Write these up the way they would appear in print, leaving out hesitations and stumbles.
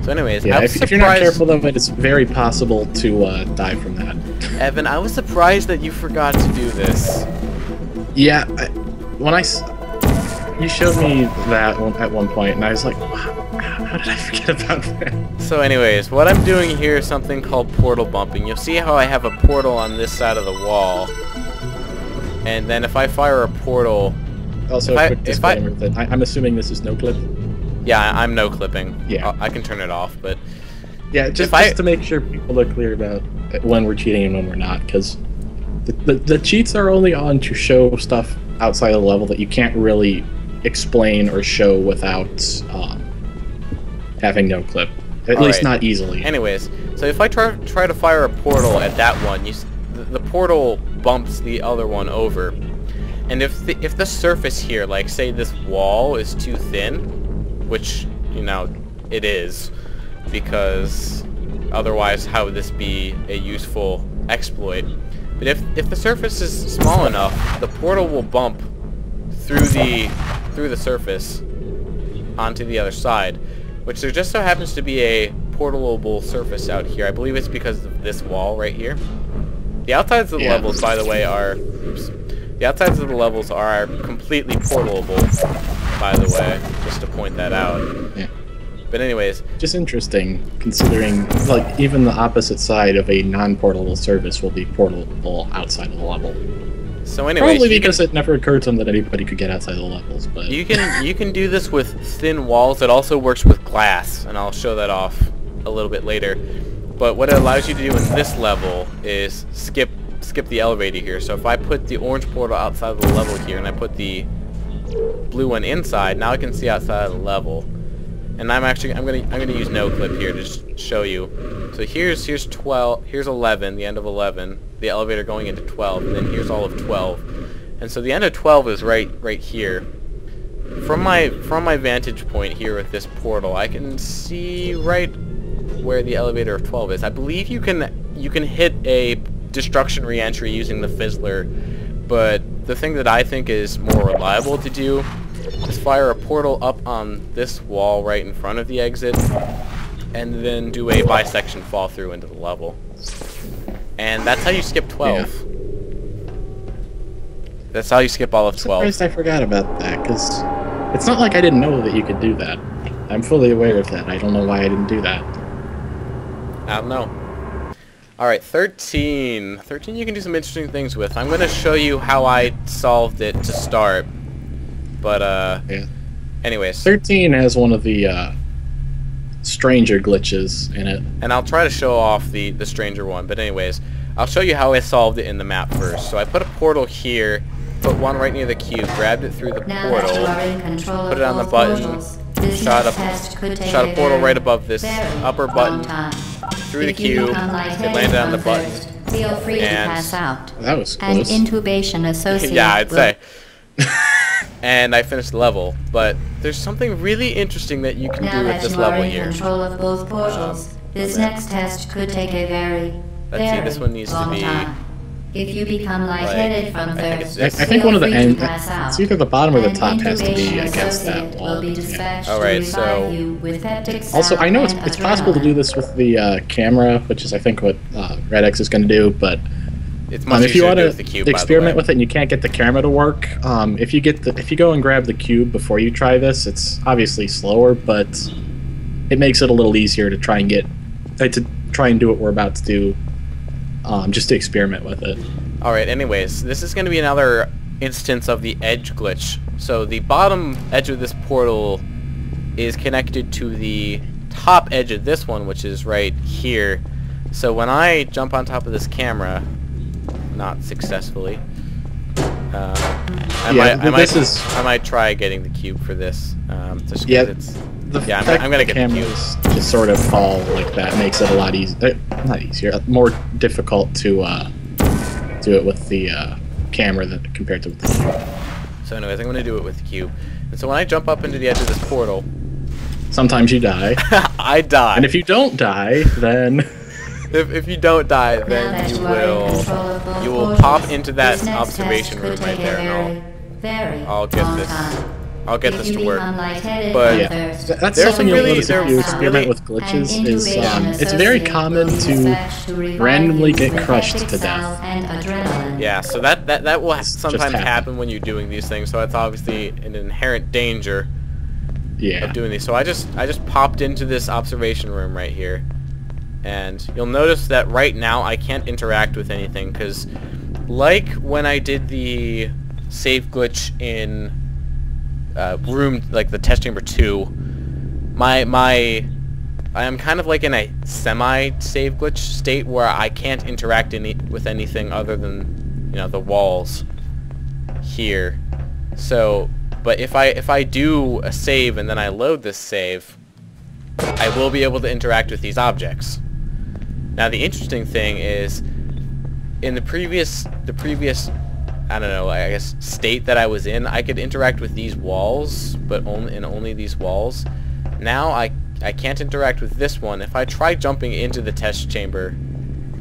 So anyways, Yeah, I was if you're not surprised... careful though, it's very possible to die from that. Evan, I was surprised that you forgot to do this. Yeah, you showed me that at one point, and I was like, how did I forget about that? So anyways, what I'm doing here is something called portal bumping. You'll see how I have a portal on this side of the wall. And then if I fire a portal... Also, a quick disclaimer that I'm assuming this is no clip. Yeah, I'm no clipping. Yeah. I can turn it off, but... Yeah, just to make sure people are clear about when we're cheating and when we're not, because the cheats are only on to show stuff outside of the level that you can't really explain or show without having no clip. At least not easily. Anyways, so if I try to fire a portal at that one, the portal bumps the other one over. And if the surface here, like say this wall is too thin, which, you know, it is, because otherwise how would this be a useful exploit? But if the surface is small enough, the portal will bump through the surface onto the other side, which there just so happens to be a portalable surface out here. I believe it's because of this wall right here. The outsides of the levels, by the way, are... Oops. The outsides of the levels are completely portalable, by the way, just to point that out. Yeah. But anyways... Just interesting, considering, like, even the opposite side of a non-portable surface will be portable outside of the level. So anyways... Probably because it never occurred to them that anybody could get outside the levels, but... You can do this with thin walls. It also works with glass, and I'll show that off a little bit later. But what it allows you to do in this level is skip the elevator here. So if I put the orange portal outside of the level here, and I put the blue one inside, now I can see outside of the level. And I'm gonna use no clip here to just show you. So here's 12, here's 11, the end of 11, the elevator going into 12, and then here's all of 12. And so the end of 12 is right here. From my vantage point here with this portal, I can see right where the elevator of 12 is. I believe you can hit a destruction re-entry using the fizzler, but the thing that I think is more reliable to do is fire a portal up on this wall right in front of the exit, and then do a bisection fall through into the level. And that's how you skip 12. Yeah. That's how you skip all of 12. I'm surprised I forgot about that, because it's not like I didn't know that you could do that. I'm fully aware of that. I don't know why I didn't do that. I don't know. Alright, 13. 13 you can do some interesting things with. I'm going to show you how I solved it to start. But, yeah. Anyways. 13 has one of the, stranger glitches in it. And I'll try to show off the stranger one. But anyways, I'll show you how I solved it in the map first. So I put a portal here, put one right near the cube, grabbed it through the portal, put it on the button, shot a portal right above this upper button, through the cube, it landed on the button, feel free to pass out. That was close. And intubation associated. Yeah, I'd say. And I finished the level, but there's something really interesting that you can do with this level here. Control of both portals. This next test could take a very this one needs to be time. If you become lightheaded from thirst, I think one of the ends, it's either the bottom or the top has to be against that wall. Alright, so... Also, I know it's possible to do this with the camera, which is I think what Redx is going to do, but it's much if you want to cube, experiment with it and you can't get the camera to work, if you go and grab the cube before you try this, it's obviously slower, but it makes it a little easier to try and do what we're about to do. Just to experiment with it. Alright, anyways, this is going to be another instance of the edge glitch. So the bottom edge of this portal is connected to the top edge of this one, which is right here. So when I jump on top of this camera, not successfully, I might try getting the cube for this. Just I'm gonna get the cube. Just sort of fall like that makes it a lot easier. Not easier, more difficult to do it with the camera than compared to with the cube. So anyways, I'm gonna do it with the cube. And so when I jump up into the edge of this portal, sometimes you die. I die. And if you don't die, then if you don't die, then you will pop into that observation room right there, and I'll get this I'll get this to work. But But Yeah, that's There's something some you'll really- notice if you there's experiment really- with glitches. Is it's very common to randomly get crushed to death. yeah, so that will It's just sometimes happen. happen when you're doing these things. So it's obviously an inherent danger Yeah. of doing these. So I just popped into this observation room right here, and you'll notice that right now I can't interact with anything because, like when I did the save glitch in room, like the test chamber 2, I am kind of like in a semi-save glitch state where I can't interact with anything other than, you know, the walls here. So, but if I do a save and then I load this save, I will be able to interact with these objects. Now the interesting thing is, in the previous I don't know, I guess state that I was in, I could interact with these walls, but only these walls. Now I can't interact with this one. If I try jumping into the test chamber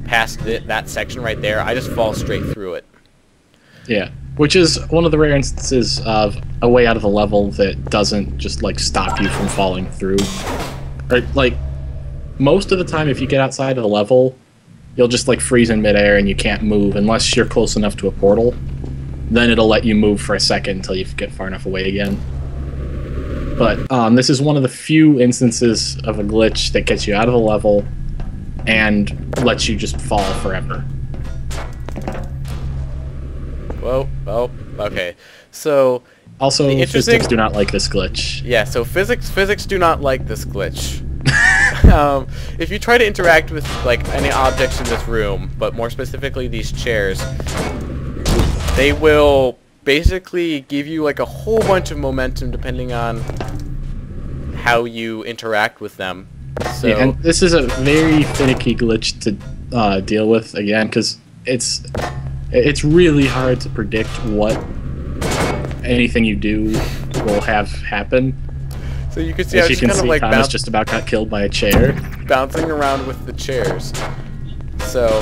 past that section right there, I just fall straight through it. Yeah, which is one of the rare instances of a way out of the level that doesn't just like stop you from falling through. Or like most of the time, if you get outside of the level, you'll just like freeze in midair and you can't move unless you're close enough to a portal. Then it'll let you move for a second until you get far enough away again. But this is one of the few instances of a glitch that gets you out of the level and lets you just fall forever. Well, okay. So Also, The interesting- physics do not like this glitch. yeah, so physics do not like this glitch. If you try to interact with like any objects in this room, but more specifically these chairs, they will basically give you like a whole bunch of momentum depending on how you interact with them. So Yeah, and this is a very finicky glitch to deal with again because it's really hard to predict what anything you do will have happen. so you can see I As was you just can kind of see, like Thomas just about got killed by a chair. bouncing around with the chairs. So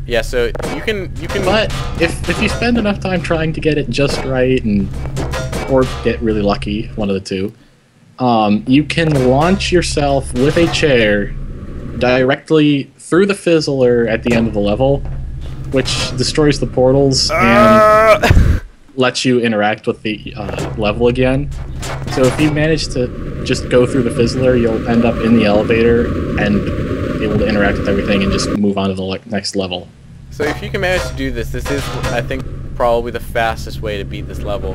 yeah, so you can But if you spend enough time trying to get it just right or get really lucky, one of the two, you can launch yourself with a chair directly through the fizzler at the end of the level, which destroys the portals and lets you interact with the level again. So if you manage to just go through the fizzler, you'll end up in the elevator and be able to interact with everything and just move on to the next level. So if you can manage to do this, this is, I think, probably the fastest way to beat this level.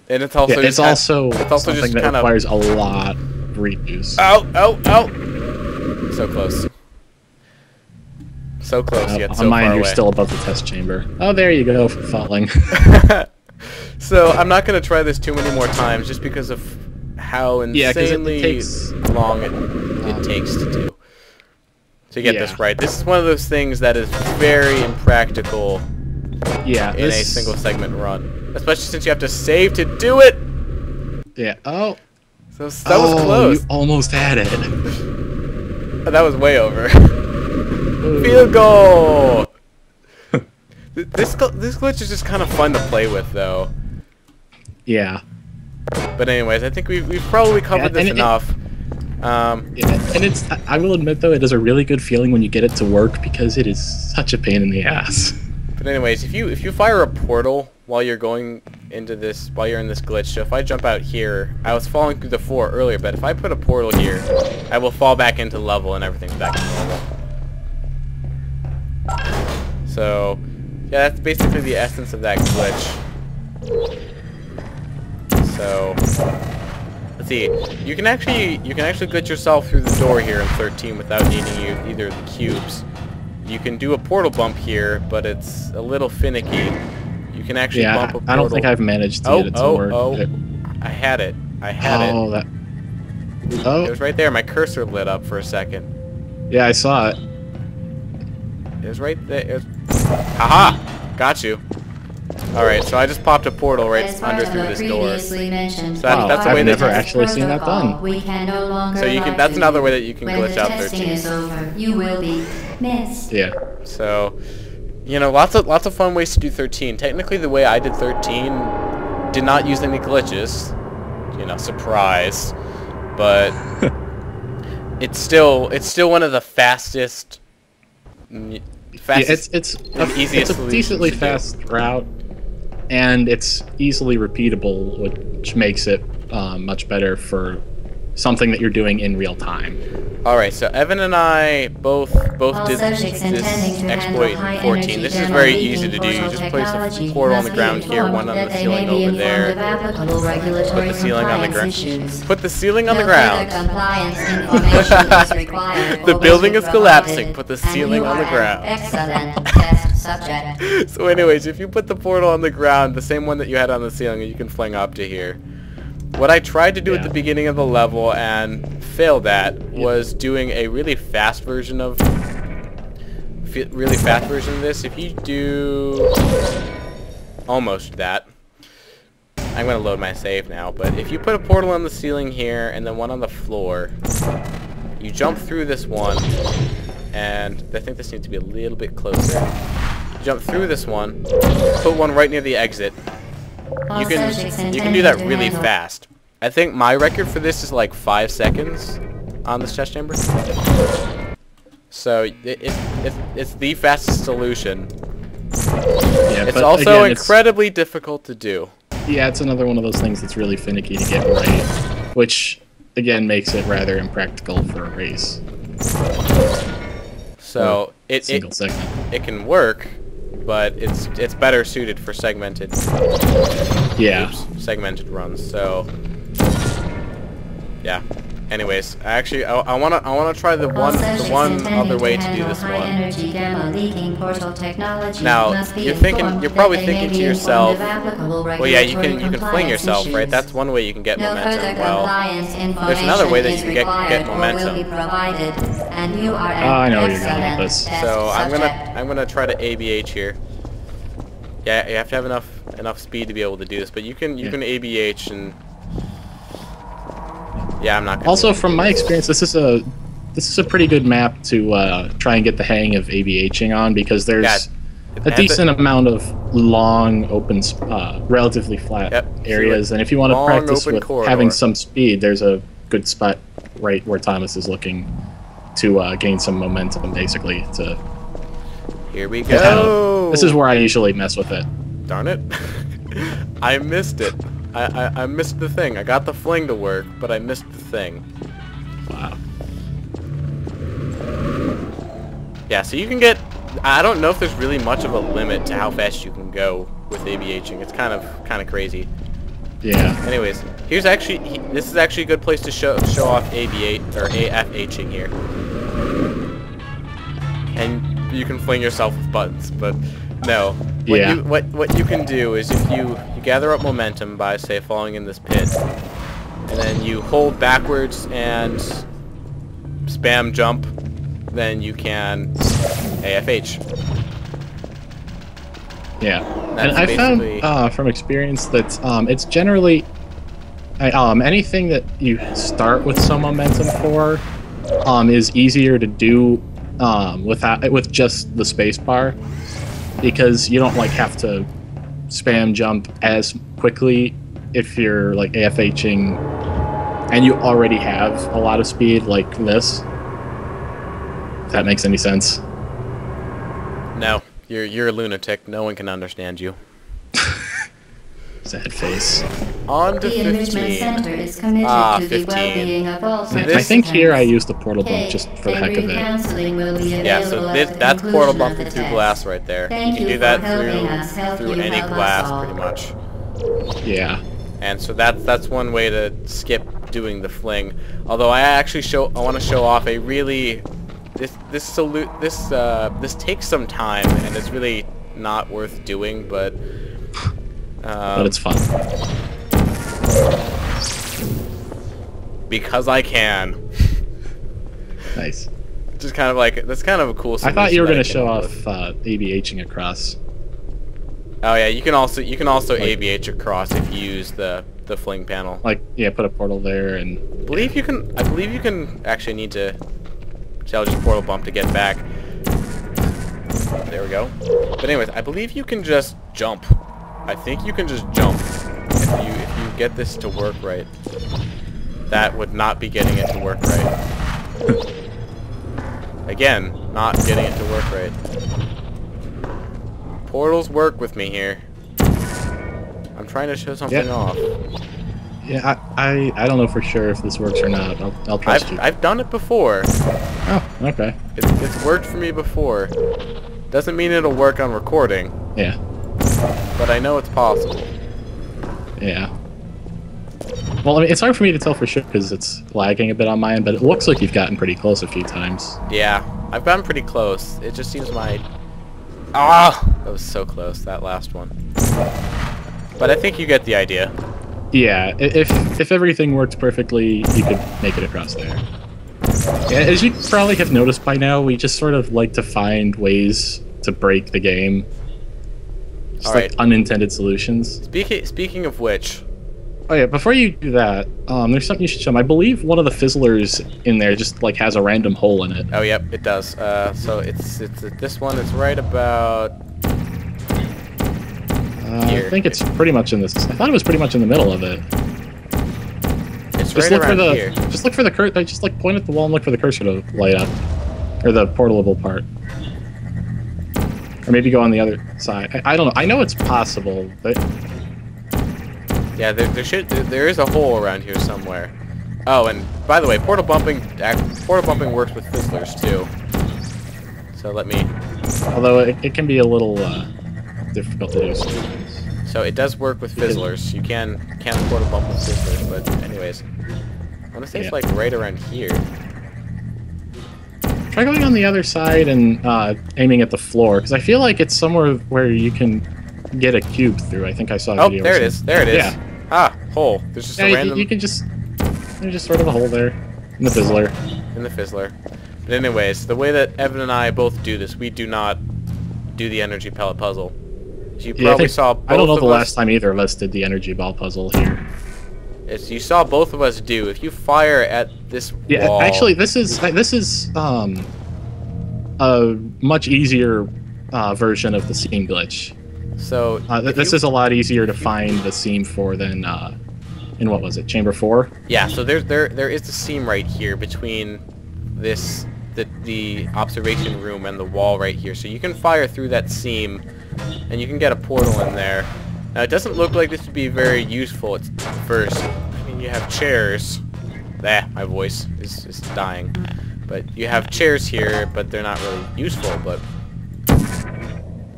And it's also Yeah, it's also something something that kind of requires a lot of redos. ow! So close. So close, yet so on mine, far you're away. still above the test chamber. Oh, there you go, falling. So I'm not gonna try this too many more times, just because of how Yeah, 'cause it insanely takes long it takes to do. To get Yeah. this right. This is one of those things that is very impractical Yeah, in a single segment run. Especially since you have to save to do it! Yeah. Oh. So that was close. You almost had it. That was way over. Field goal! This glitch is just kind of fun to play with, though. Yeah. But anyways, I think we've probably covered this enough. And it's, I will admit though, it is a really good feeling when you get it to work because it is such a pain in the ass. But anyways, if you fire a portal while you're going into this, while you're in this glitch, so if I jump out here, I was falling through the floor earlier, but if I put a portal here, I will fall back into level and everything's back to normal. So, yeah, that's basically the essence of that glitch. So, let's see. You can actually glitch yourself through the door here in 13 without needing either of the cubes. You can do a portal bump here, but it's a little finicky. You can actually bump a portal. I don't think I've managed to get it to work. I had it. I had it. It was right there. My cursor lit up for a second. Yeah, I saw it. It was right there. Haha! Got you. Alright, so I just popped a portal right under through this door. So that's the way I've that never actually seen that done. So you can. That's another way that you can glitch out 13. Is over, you will be missed. Yeah. So, you know, lots of fun ways to do 13. Technically, the way I did 13 did not use any glitches. You know, surprise. But it's still one of the fastest. Yeah, it's a decently fast route, and it's easily repeatable, which makes it much better for something that you're doing in real time. Alright, so Evan and I both did this exploit in 14. This is very easy to do. You just place a portal on the ground here, one on the ceiling over there. Put the ceiling on the ground. Put the ceiling on the ground. The building is collapsing. Put the ceiling on the ground. So anyways, if you put the portal on the ground, the same one that you had on the ceiling, you can fling up to here. What I tried to do at the beginning of the level and failed at was doing a really fast version of this. If you do almost that, I'm gonna load my save now. But if you put a portal on the ceiling here and then one on the floor, you jump through this one, and I think this needs to be a little bit closer. You jump through this one, put one right near the exit. You can do that really fast. I think my record for this is like 5 seconds on this chest chamber. So it's the fastest solution. Yeah, it's also again, incredibly difficult to do. Yeah, it's another one of those things that's really finicky to get right, which again makes it rather impractical for a race. So it can work, but it's better suited for segmented segmented runs. So yeah. Anyways, actually I wanna try the one other way to do this one. Now you're probably thinking to yourself, well yeah, you can fling yourself, right? That's one way you can get momentum. Well, there's another way that you can get momentum. I know where you're going with this. So I'm gonna try to ABH here. Yeah, you have to have enough speed to be able to do this, but you can ABH and yeah, I'm not gonna also from my experience, this is a pretty good map to try and get the hang of ABHing on, because there's a decent amount of long, open, relatively flat areas, and if you want to practice with having some speed, there's a good spot right where Thomas is looking to gain some momentum, basically. Here we go. This is where I usually mess with it. Darn it. I missed it. I missed the thing. I got the fling to work, but I missed the thing. Wow. Yeah, so you can get... I don't know if there's really much of a limit to how fast you can go with ABHing. It's kind of crazy. Yeah. Anyways, this is actually a good place to show off ABH or AFHing here. And you can fling yourself with buttons, but no. What you can do is if you gather up momentum by, say, falling in this pit, and then you hold backwards and spam jump, then you can AFH. Yeah, and I found from experience that it's generally anything that you start with some momentum for is easier to do with just the space bar, because you don't like have to spam jump as quickly if you're like AFHing and you already have a lot of speed like this. If that makes any sense. No, you're a lunatic. No one can understand you. Sad face. On to 15. 15. I think here I used the portal bump just for the heck of it. Yeah, so that's portal bumping through glass right there. You can do that through any glass pretty much. Yeah. And so that's one way to skip doing the fling. Although I want to show off a really this takes some time and it's really not worth doing, but it's fun. Because I can. Nice. Just kind of like, that's kind of a cool solution. I thought you were going to show off ABHing across. Oh yeah, you can also ABH across if you use the fling panel. Like, yeah, put a portal there and... I believe you can actually need to... So I'll just portal bump to get back. There we go. But anyways, I believe you can just jump. I think you can just jump. if you get this to work right, that would not be getting it to work right. Again, not getting it to work right. Portals work with me here. I'm trying to show something off. Yeah, I don't know for sure if this works or not. I'll trust you. I've done it before. Oh, okay. It's worked for me before. Doesn't mean it'll work on recording. Yeah. But I know it's possible. Yeah. Well, I mean, it's hard for me to tell for sure because it's lagging a bit on my end, but it looks like you've gotten pretty close a few times. Yeah, I've gotten pretty close. It just seems my... Ah! That was so close, that last one. But I think you get the idea. Yeah, if everything worked perfectly, you could make it across there. Yeah, as you probably have noticed by now, we just sort of like to find ways to break the game. Just like unintended solutions. Speaking of which... Oh yeah, before you do that, there's something you should show them. I believe one of the fizzlers in there just like has a random hole in it. Oh yep, it does. So it's this one. It's right about here. I think it's pretty much in this. I thought it was pretty much in the middle of it. It's just right around here. Just look for the cursor. Just like point at the wall and look for the cursor to light up, or the portalable part. Or maybe go on the other side. I don't know. I know it's possible, but... Yeah, there is a hole around here somewhere. Oh, and by the way, portal bumping works with fizzlers too. So let me... Although it can be a little difficult to do sometimes. So it does work with fizzlers. You can portal bump with fizzlers, but anyways. I want to say it's like right around here. Try going on the other side and aiming at the floor, because I feel like it's somewhere where you can get a cube through. I think I saw a video. Oh, there it is. There it is. Yeah. Ah, hole. There's just a random... you can just... There's just sort of a hole there. In the fizzler. In the fizzler. But anyways, the way that Evan and I both do this, we do not do the energy pellet puzzle. As you probably saw both of us... I don't know the last time either of us did the energy ball puzzle here. As you saw both of us do, if you fire at this wall... Yeah, actually, this is a much easier version of the seam glitch. So this is a lot easier to find the seam for than in what was it, chamber 4? Yeah, so there is a seam right here between the observation room and the wall right here. So you can fire through that seam, and you can get a portal in there. Now it doesn't look like this would be very useful at first. I mean, you have chairs. My voice is dying. But you have chairs here, but they're not really useful. But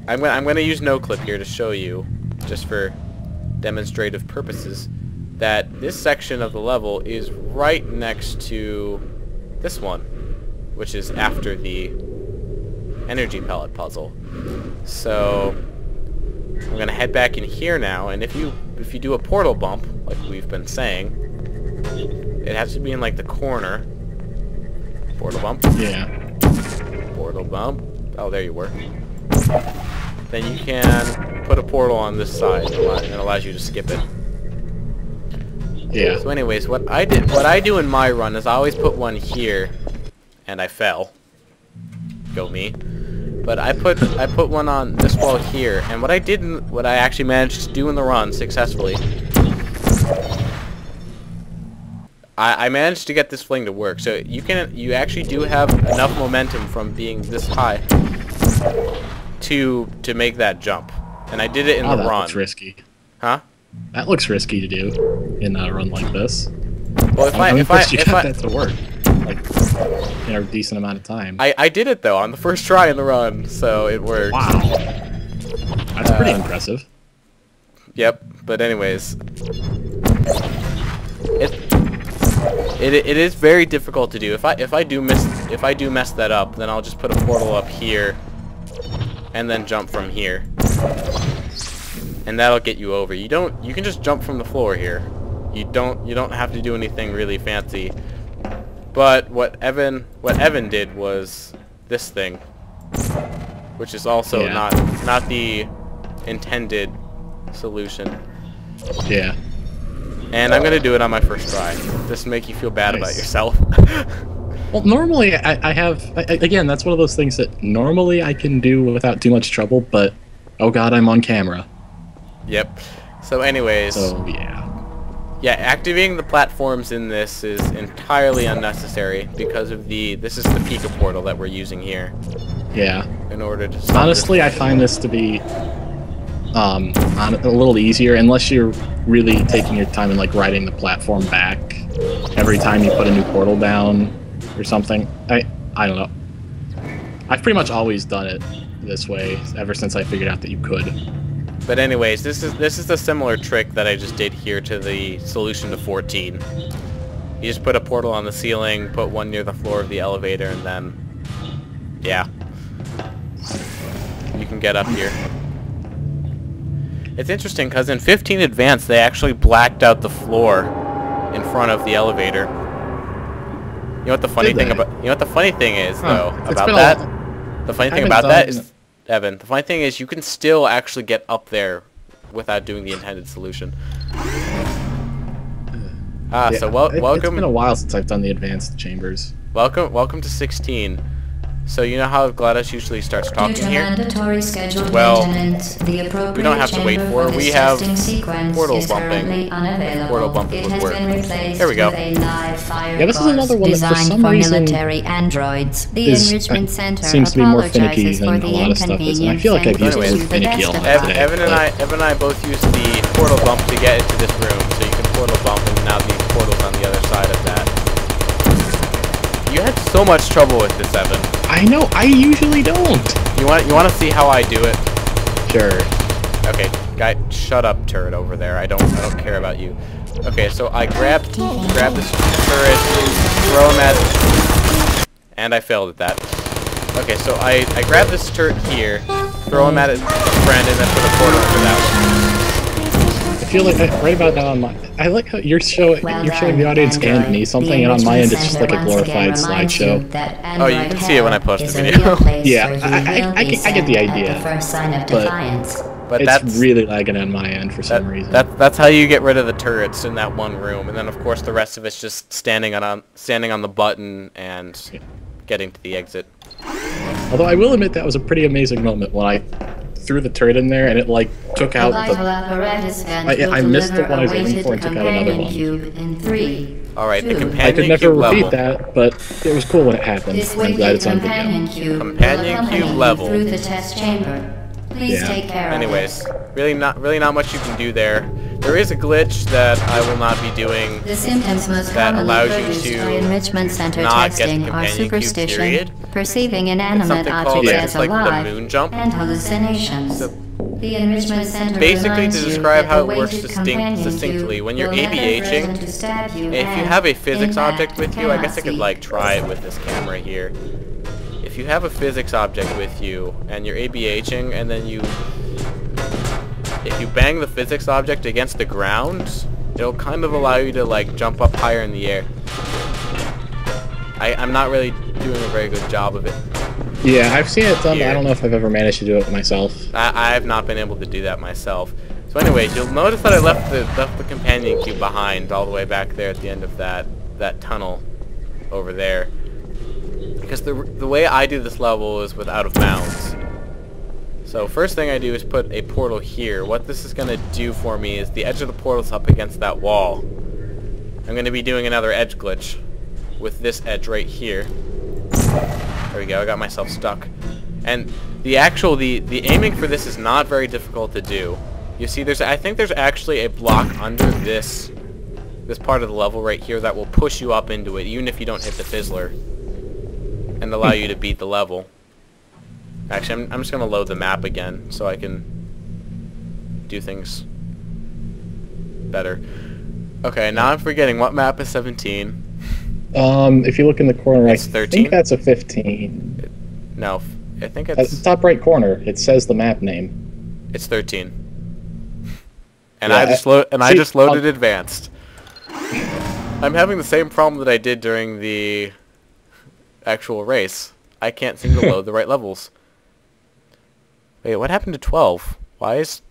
I'm going to use no-clip here to show you, just for demonstrative purposes, that this section of the level is right next to this one, which is after the energy pellet puzzle. So I'm going to head back in here now, and if you do a portal bump, like we've been saying, it has to be in like the corner. Portal bump. Yeah. Portal bump. Oh, there you were. Then you can put a portal on this side, and it allows you to skip it. Yeah. So anyways, what I do in my run is I always put one here, and I fell. Go me. But I put one on this wall here, and what I actually managed to do in the run successfully, I managed to get this fling to work. So you actually do have enough momentum from being this high to make that jump, and I did it in the run. That looks risky. Huh? That looks risky to do in a run like this. Well, if I got that to work, like in a decent amount of time. I did it though on the first try in the run, so it worked. Wow, that's pretty impressive. Yep. But anyways, it is very difficult to do. If I do mess that up, then I'll just put a portal up here, and then jump from here, and that'll get you over. You can just jump from the floor here. You don't have to do anything really fancy. But what Evan did was this thing, which is also not the intended solution. Yeah. And I'm gonna do it on my first try. Just to make you feel bad about yourself. Well, normally I have again. That's one of those things that normally I can do without too much trouble. But oh god, I'm on camera. Yep. So anyways, So yeah. yeah, activating the platforms in this is entirely unnecessary because of this is the Pika portal that we're using here. Yeah. In order to honestly, I find this to be a little easier unless you're really taking your time and like riding the platform back every time you put a new portal down or something. I don't know. I've pretty much always done it this way ever since I figured out that you could. But anyways, this is a similar trick that I just did here to the solution to 14. You just put a portal on the ceiling, put one near the floor of the elevator, and then, yeah, you can get up here. It's interesting because in 15 Advanced they actually blacked out the floor in front of the elevator. You know what the funny thing about? You know what the funny thing is though about that? The funny thing about that is, Evan, the funny thing is you can still actually get up there without doing the intended solution. Yeah, so welcome. It's been a while since I've done the advanced chambers. Welcome to 16. So you know how GLaDOS usually starts talking Due to here? mandatory scheduled Well, maintenance, the appropriate we don't have to wait chamber for it. this We have testing sequence portal is currently bumping. unavailable. Portal bumping It would has work. been replaced There we go. with a live fire Yeah, this is another one that for designed some for reason military androids. The Enrichment Center seems to be more finicky apologizes for than the a lot of stuff is, and I inconvenience feel like I've and used Anyways, it to the finicky best a of lot our today. Evan and I both used the portal bump to get into this room, so you can portal bump and now the portal's on the other side of that. You had so much trouble with this, Evan. I know, I usually don't. You want to see how I do it? Sure. Okay, guy, shut up, turret over there. I don't care about you. Okay, so I grab this turret, throw him at, and I failed at that. Okay, so I grab this turret here, throw him at his friend, and then put a portal over that. I feel like right about now I like how you're showing the audience and me something, and on my end it's just like a glorified slideshow. Oh, you can see it when I post the video. Yeah, I get the idea, but it's really lagging on my end for some reason. That's how you get rid of the turrets in that one room, and then of course the rest of it's just standing on the button and getting to the exit. Although I will admit that was a pretty amazing moment when I threw the turret in there and it like took out the... I missed the one I was aiming for and took out another one. Alright, the companion I could never cube repeat level. that, but it was cool when it happened. I'm glad it's on video. Companion cube level. Through the test chamber. Please take care of Anyways, really not much you can do there. There is a glitch that I will not be doing the symptoms most that commonly allows produced you by to Enrichment Center not get the testing are companion cube, superstition, period. perceiving It's inanimate something called objects as like the alive, moon jump. and hallucinations. So The Enrichment Center basically, to reminds you describe that how the it works weighted companion succinctly, cube when you're will never ABHing, threaten to stab you if you and, have a physics in fact, object with you, I guess I could cannot like see. try it with this camera here. If you have a physics object with you and you're ABHing and then if you bang the physics object against the ground, it'll kind of allow you to like jump up higher in the air. I'm not really doing a very good job of it. Yeah, I've seen it done, but I Here. don't know if I've ever managed to do it myself. I have not been able to do that myself. So anyways, you'll notice that I left the companion cube behind all the way back there at the end of that tunnel over there. Because the way I do this level is with out of bounds. So first thing I do is put a portal here. What this is going to do for me is the edge of the portal's up against that wall. I'm going to be doing another edge glitch with this edge right here. There we go, I got myself stuck. And the aiming for this is not very difficult to do. You see, I think there's actually a block under this part of the level right here that will push you up into it, even if you don't hit the fizzler, and allow you to beat the level. Actually, I'm just going to load the map again so I can do things better. Okay, now I'm forgetting. What map is 17? If you look in the corner, It's I 13? think that's a 15. No, I think At the it's top right corner, it says the map name. 13. And Yeah, I just see, loaded advanced. I'm having the same problem that I did during the actual race. I can't seem to load the right levels. Wait, what happened to 12? Why is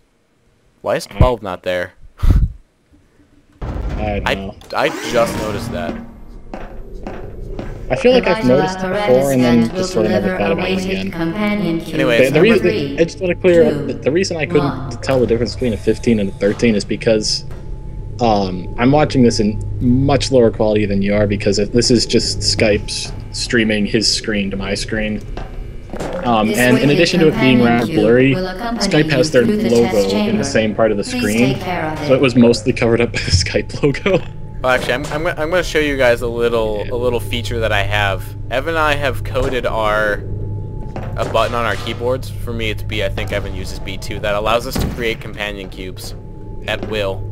12 not there? I don't know. I just noticed that. I feel like I've noticed it before and then just sort of never thought about it again. Anyways, I just want to clear up the reason I couldn't tell the difference between a 15 and a 13 is because I'm watching this in much lower quality than you are, because this is just Skype's streaming his screen to my screen. And in addition to it being rather blurry, Skype has their logo in the same part of the screen, so it was mostly covered up by the Skype logo. Well, actually, I'm going to show you guys a little feature that I have. Evan and I have coded a button on our keyboards. For me, it's B. I think Evan uses B too. That allows us to create companion cubes at will.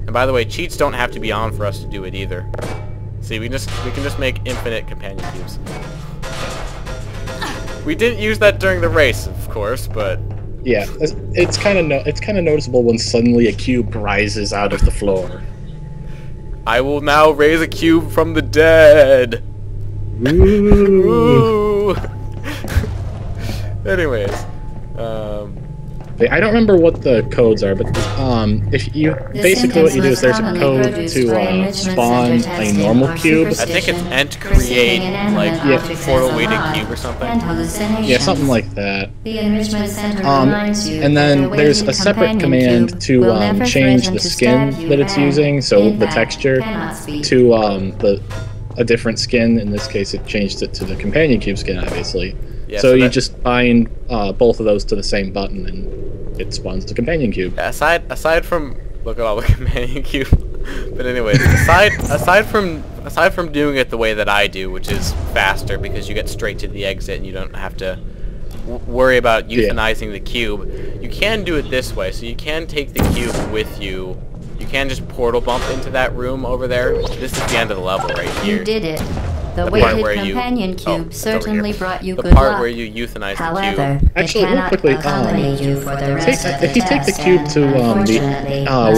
And by the way, cheats don't have to be on for us to do it either. See, we can just make infinite companion cubes. We didn't use that during the race, of course, but yeah, it's kind of noticeable when suddenly a cube rises out of the floor. I will now raise a cube from the dead. Ooh. Ooh. Anyways, I don't remember what the codes are, but if you basically what you do is there's a code to spawn a normal cube. I think it's ent create like portal weighted cube or something. Yeah, something like that. And then there's a separate command to change the skin that it's using, so the texture, to a different skin. In this case, it changed it to the companion cube skin, obviously. Yeah, so you just bind both of those to the same button, and it spawns the companion cube. Aside from look at all the companion cube, but anyways, aside from doing it the way that I do, which is faster because you get straight to the exit and you don't have to worry about euthanizing the cube, you can do it this way. So you can take the cube with you. You can just portal bump into that room over there. This is the end of the level right here. You did it. The weighted companion cube certainly brought you good luck. The part where you euthanize the cube. Actually, real quickly, if you take the cube to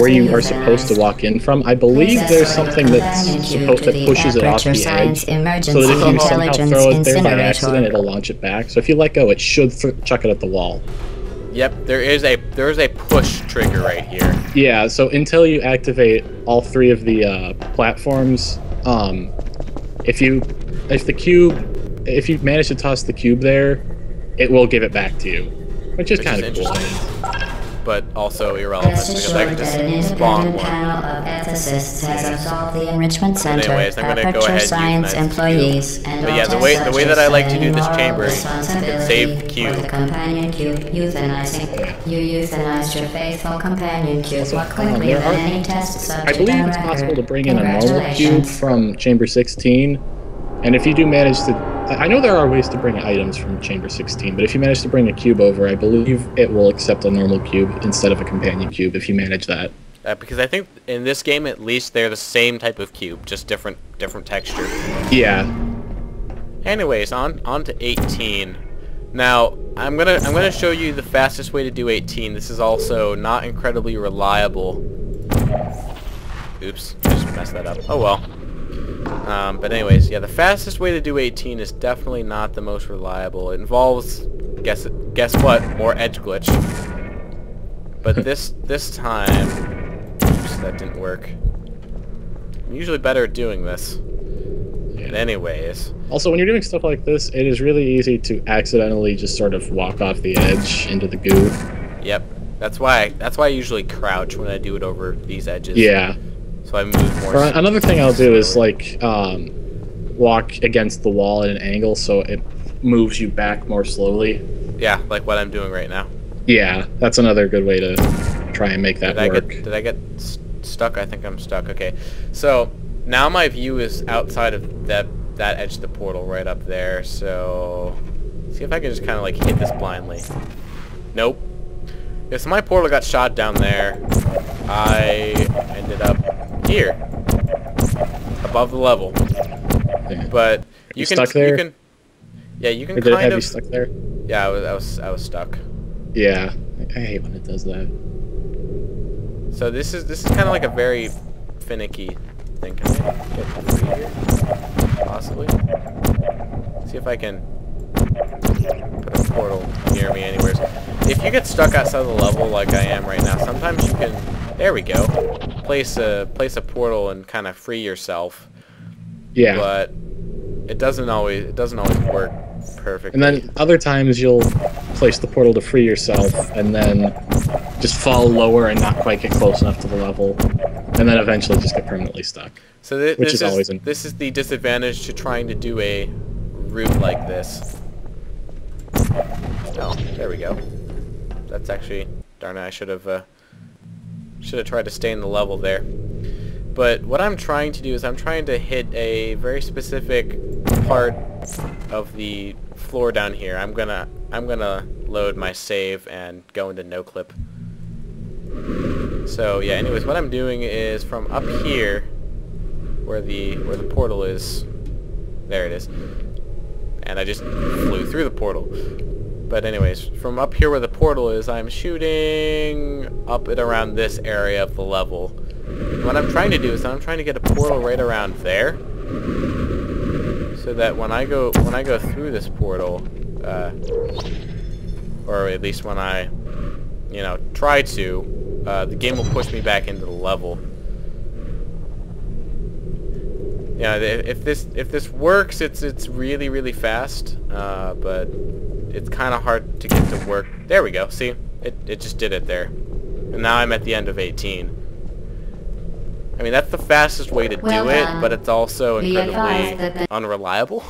where you are supposed to walk in from, I believe there's something that pushes it off the edge, so that if you somehow throw it there by accident, it'll launch it back. So if you let go, it should chuck it at the wall. Yep, there is a push trigger right here. Yeah, so until you activate all three of the platforms, if you manage to toss the cube there, it will give it back to you, which is kind of cool. But also irrelevant because I can just spawn one. Anyways, I'm gonna go ahead and euthanize the cube. But yeah, the way that I like to do this chamber is save the cube. You euthanized your faithful companion cube. Also, I believe it's possible to bring in a normal cube from chamber 16, and if you do manage to, I know there are ways to bring items from chamber 16, but if you manage to bring a cube over, I believe it will accept a normal cube instead of a companion cube if you manage that. Because I think in this game, at least, they're the same type of cube, just different texture. Yeah. Anyways, on to 18. Now, I'm gonna show you the fastest way to do 18. This is also not incredibly reliable. Oops, I just messed that up. Oh well. But anyways, yeah, the fastest way to do 18 is definitely not the most reliable. It involves, guess what, more edge glitch. But this time, oops, that didn't work. I'm usually better at doing this. But anyways. Also, when you're doing stuff like this, it is really easy to accidentally just sort of walk off the edge into the goo. Yep, that's why I usually crouch when I do it over these edges. Yeah. So I move more. Another thing I'll do is like walk against the wall at an angle so it moves you back more slowly. Yeah, like what I'm doing right now. Yeah, that's another good way to try and make that work. Did I get stuck? I think I'm stuck. Okay, so now my view is outside of that edge of the portal right up there. So see if I can just kind of like hit this blindly. Nope. Yeah, so my portal got shot down there. I ended up here, above the level. Yeah. But you can stuck there? You can, yeah, you can or did kind it have of. You stuck there? Yeah, I was stuck. Yeah, I hate when it does that. So this is kind of like a very finicky thing. Can I get free here? Possibly. See if I can put a portal near me anywhere. If you get stuck outside of the level like I am right now, sometimes you can. There we go. Place a portal and kind of free yourself. Yeah. But it doesn't always work perfectly. And then other times you'll place the portal to free yourself, and then just fall lower and not quite get close enough to the level, and then eventually just get permanently stuck. So which is always this is the disadvantage to trying to do a route like this. Oh, there we go. That's actually, darn it, I should have tried to stay in the level there. But what I'm trying to do is I'm trying to hit a very specific part of the floor down here. I'm gonna load my save and go into no clip. So yeah, anyways, what I'm doing is from up here where the portal is, there it is. And I just flew through the portal. But anyways, from up here where the portal is, I'm shooting up and around this area of the level. What I'm trying to do is I'm trying to get a portal right around there, so that when I go through this portal, or at least when I, try to, the game will push me back into the level. Yeah, if this works, it's really fast, but it's kind of hard to get to work. There we go. See, it just did it there, and now I'm at the end of 18. I mean, that's the fastest way to do it, but it's also incredibly unreliable.